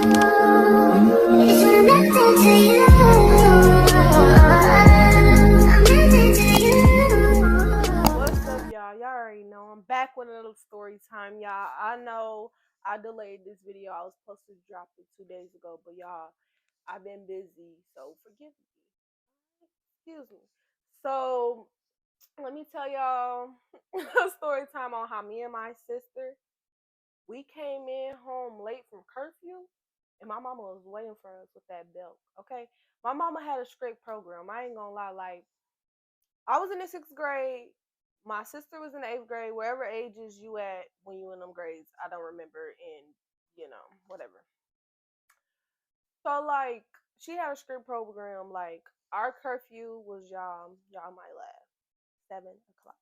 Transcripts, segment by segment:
It's connected to you. I'm connected to you. What's up, y'all? Y'all already know I'm back with another story time, y'all. I know I delayed this video. I was supposed to drop it 2 days ago, but y'all, I've been busy, so forgive me. Excuse me. So let me tell y'all a story time on how me and my sister we came in home late from curfew, and my mama was waiting for us with that belt. Okay, my mama had a strict program. I ain't gonna lie, like I was in the 6th grade. My sister was in the 8th grade. Wherever ages you at when you in them grades, I don't remember. And whatever. So like, she had a strict program. Like our curfew was y'all might laugh 7 o'clock.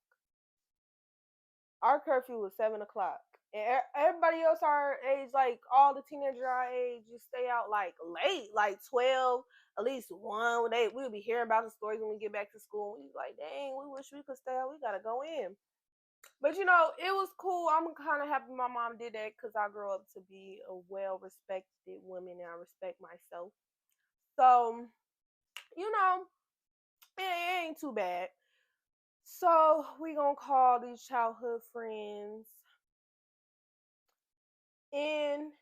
Our curfew was 7 o'clock. And everybody else our age, like all the teenager our age, just stay out like late, like 12, at least one. We'll be hearing about the stories when we get back to school. We like, dang, we wish we could stay out. We gotta go in. But it was cool. I'm kind of happy my mom did that because I grew up to be a well respected woman and I respect myself. So, you know, it ain't too bad. So we gonna call these childhood friends N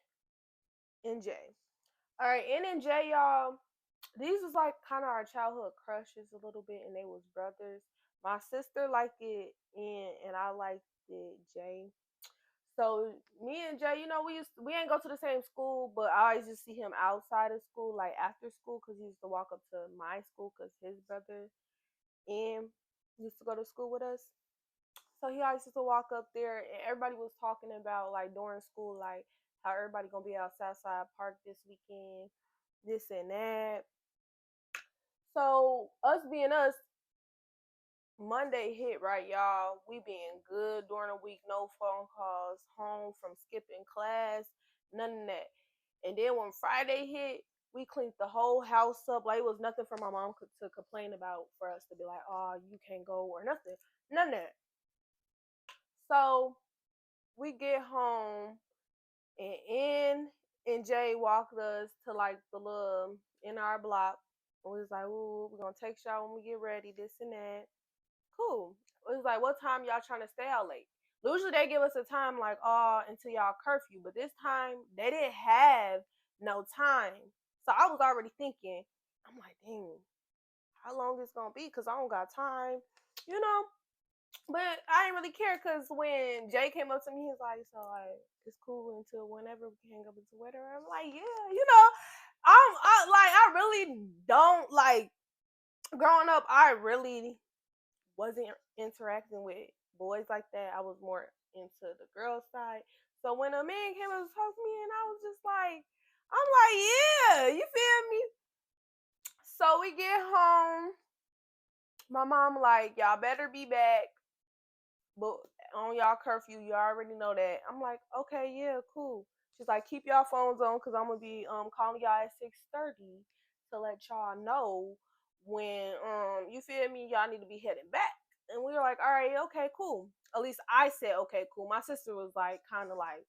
and J. All right, N and J, y'all. These was like kind of our childhood crushes a little bit, and they was brothers. My sister liked it N, and I liked it J. So me and Jay, we ain't go to the same school, but I always just see him outside of school, like after school, because he used to walk up to my school because his brother and used to go to school with us. So he always used to walk up there, and everybody was talking about like during school, like how everybody gonna be out Southside Park this weekend, this and that. So us being us, Monday hit, right, y'all. We being good during the week, no phone calls, home from skipping class, none of that. And then when Friday hit, we cleaned the whole house up. Like it was nothing for my mom to complain about for us to be like, oh, you can't go or nothing. None of that. So we get home and and Jay walked us to like the little in our block. And we was like, ooh, we're gonna take y'all when we get ready, this and that. Cool. It was like, what time y'all trying to stay out late? Usually they give us a time like, oh, until y'all curfew, but this time they didn't have no time. So I was already thinking, I'm like, dang, how long it's gonna be? Cause I don't got time, you know. But I didn't really care because when Jay came up to me, he was like, so like it's cool until whenever we can hang up into whatever. I'm like, yeah, I really don't like growing up. I really wasn't interacting with boys like that. I was more into the girl side. So when a man came up to talk to me, and I was just like, I'm like, yeah, you feel me? So we get home. My mom like, y'all better be back, but on y'all curfew, you already know that. I'm like, okay, yeah, cool. She's like, keep y'all phones on because I'm gonna be calling y'all at 6:30 to let y'all know when you feel me, y'all need to be heading back. And we were like, all right, okay, cool. At least I said okay, cool. My sister was like kind of like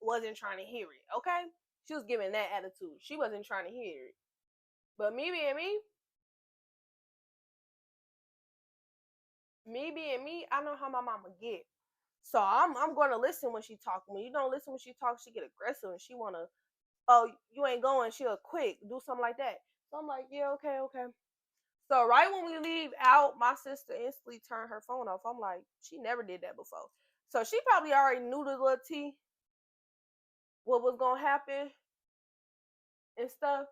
wasn't trying to hear it, okay? She was giving that attitude. She wasn't trying to hear it. But me being me, I know how my mama get. So I'm gonna listen when she talk. When you don't listen when she talks, she get aggressive and she wanna, oh, you ain't going, she'll quit, do something like that. So I'm like, yeah, okay, okay. So right when we leave out, my sister instantly turned her phone off. I'm like, she never did that before. So she probably already knew the little T what was gonna happen and stuff.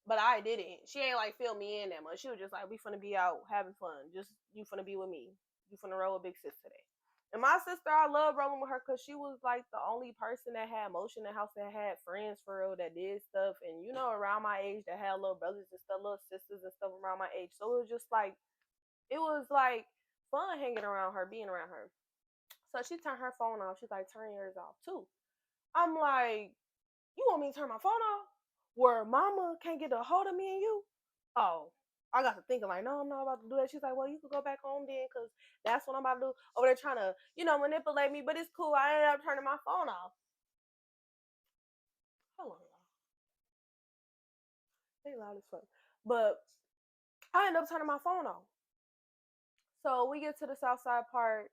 But I didn't. She ain't like fill me in that much. She was just like, we finna be out having fun. Just you finna be with me. You finna roll with big sis today. And my sister, I love rolling with her because she was like the only person that had motion in the house, that had friends for real, that did stuff. And around my age, that had little brothers and stuff, little sisters and stuff around my age. So it was like fun hanging around her, being around her. So she turned her phone off. She's like, turn yours off too. I'm like, you want me to turn my phone off? Where mama can't get a hold of me and you? Oh, I got to thinking like, no, I'm not about to do that. She's like, well, you could go back home then, cause that's what I'm about to do. Over there trying to, manipulate me, but it's cool. I ended up turning my phone off. Hold on, y'all. They loud as fuck. But I end up turning my phone off. So we get to the Southside Park.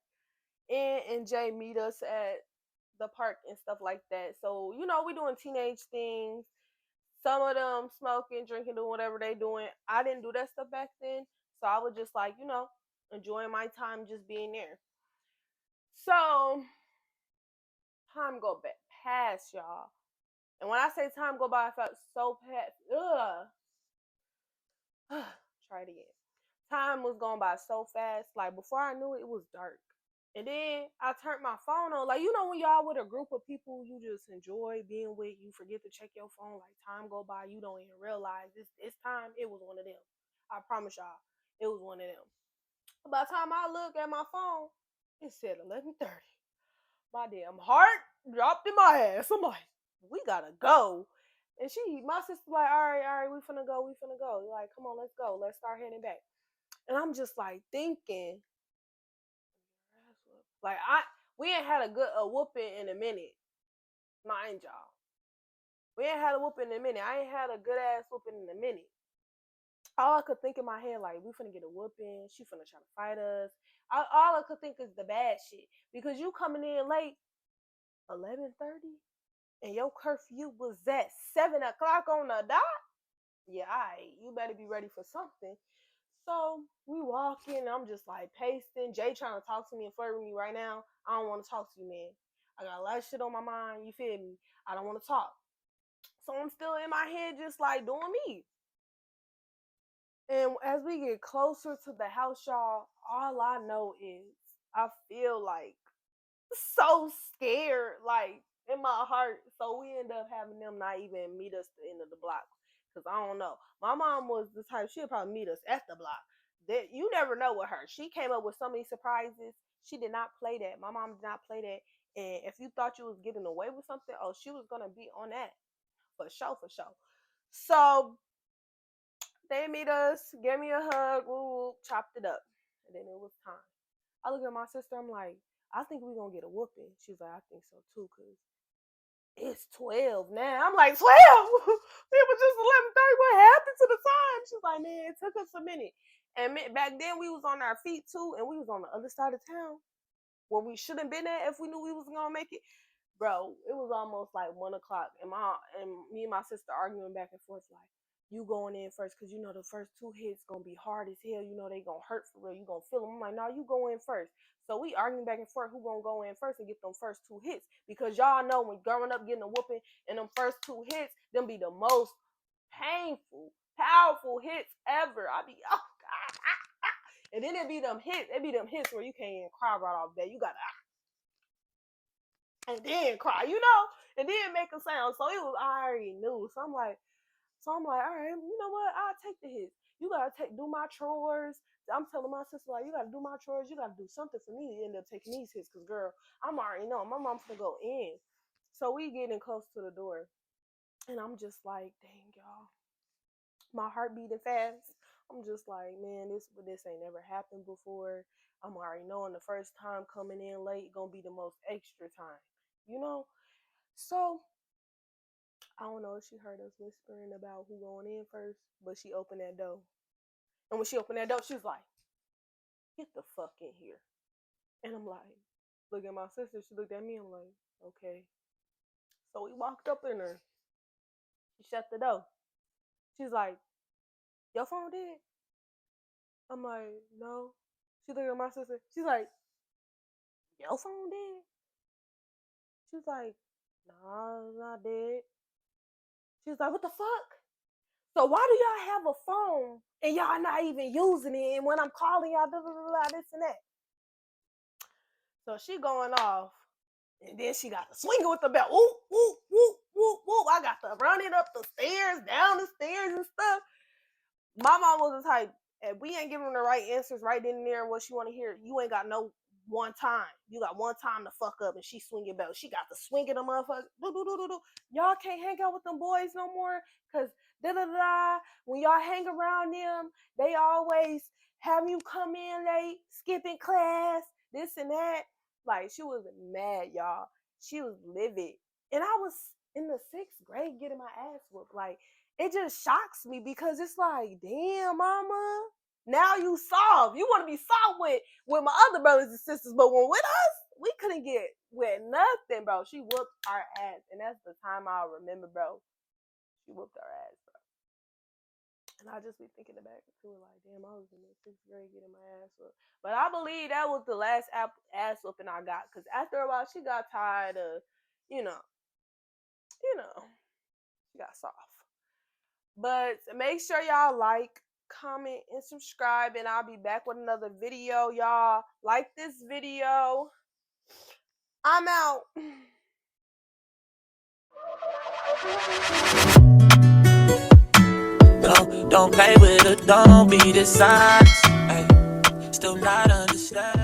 And Jay meet us at the park and stuff like that. So, we doing teenage things. Some of them smoking, drinking, doing whatever they doing. I didn't do that stuff back then. So I was just like, enjoying my time just being there. So time go back past, y'all. And when I say time go by, I felt so past. Try it again. Time was going by so fast. Like before I knew it, it was dark. And then I turned my phone on. Like, when y'all with a group of people you just enjoy being with, you forget to check your phone. Like, time go by, you don't even realize this time, it was one of them. I promise y'all, it was one of them. By the time I look at my phone, it said 11:30. My damn heart dropped in my ass. I'm like, we gotta go. And my sister like, all right, we finna go. Like, come on, let's go. Let's start heading back. And I'm just like thinking, like we ain't had a whooping in a minute, mind y'all. We ain't had a whooping in a minute. I ain't had a good ass whooping in a minute. All I could think in my head, like, we finna get a whooping. She finna try to fight us. All I could think is the bad shit. Because you coming in late, 11:30, and your curfew was at 7 o'clock on the dot. Yeah, you better be ready for something. So we walk in, I'm just like pasting. Jay trying to talk to me and flirt with me right now. I don't want to talk to you, man. I got a lot of shit on my mind. You feel me? I don't want to talk. So I'm still in my head, just like doing me. And as we get closer to the house, y'all, all I know is I feel like so scared, like in my heart. So we end up having them not even meet us at the end of the block. Cause I don't know. My mom was the type, she'll probably meet us at the block. That you never know with her. She came up with so many surprises. She did not play that. My mom did not play that. And if you thought you was getting away with something, oh, she was gonna be on that. For sure, for sure. So they meet us, gave me a hug, woo, chopped it up. And then it was time. I look at my sister, I'm like, I think we're gonna get a whooping. She's like, I think so too, cause it's 12 now. I'm like, 12? It was just 11:30. What happened to the time? She's like, man, it took us a minute. And back then we was on our feet too, and we was on the other side of town where we shouldn't been at if we knew we was gonna make it. Bro, it was almost like 1 o'clock, and me and my sister arguing back and forth like, you going in first, cause the first two hits gonna be hard as hell. They gonna hurt for real. You gonna feel them. I'm like, no, you go in first. So we arguing back and forth who gonna go in first and get them first two hits, because y'all know when growing up getting a whooping and them first two hits, them be the most painful, powerful hits ever. I be, oh god, and then it be them hits where you can't even cry right off that. You gotta and then cry, and then make a sound. So I already knew. So I'm like, all right, you know what? I'll take the hits. You gotta do my chores. I'm telling my sister, like, you gotta do my chores. You gotta do something for me to end up taking these hits. Cause girl, I'm already know my mom's gonna go in. So we getting close to the door. And I'm just like, dang, y'all. My heart beating fast. I'm just like, man, this ain't never happened before. I'm already knowing the first time coming in late gonna be the most extra time. So I don't know if she heard us whispering about who going in first, but she opened that door. And when she opened that door, she was like, get the fuck in here. And I'm like, look at my sister. She looked at me. I'm like, okay. So we walked up in her. She shut the door. She's like, your phone dead? I'm like, no. She looked at my sister. She's like, your phone dead? She's like, nah, it's not dead. She's like, what the fuck? So why do y'all have a phone and y'all not even using it? And when I'm calling y'all, blah, blah, blah, blah, this and that. So she going off. And then she got to swing it with the belt. Whoop, whoop, whoop, whoop, whoop. I got to run it up the stairs, down the stairs and stuff. My mom was the type, if we ain't giving her the right answers right in there and what she want to hear, you ain't got no one time. You got one time to fuck up and she swing it belt. She got to swing it, a motherfucker. Y'all can't hang out with them boys no more because when y'all hang around them, they always have you come in late, skipping class, this and that. Like, she was mad, y'all. She was livid. And I was in the 6th grade getting my ass whooped. Like, it just shocks me because it's like, damn, mama, now you soft. You want to be soft with my other brothers and sisters, but when with us, we couldn't get with nothing, bro. She whooped our ass, and that's the time I'll remember, bro. She whooped our ass, bro. And I just be thinking back to it like, damn, I was in the 6th grade getting my ass whooped. But I believe that was the last ass whooping I got, because after a while, she got tired of, you know, she got soft. But make sure y'all like, comment, and subscribe, and I'll be back with another video, y'all. Like this video. I'm out. Don't play with her, don't be dishonest. Ay, still not understand.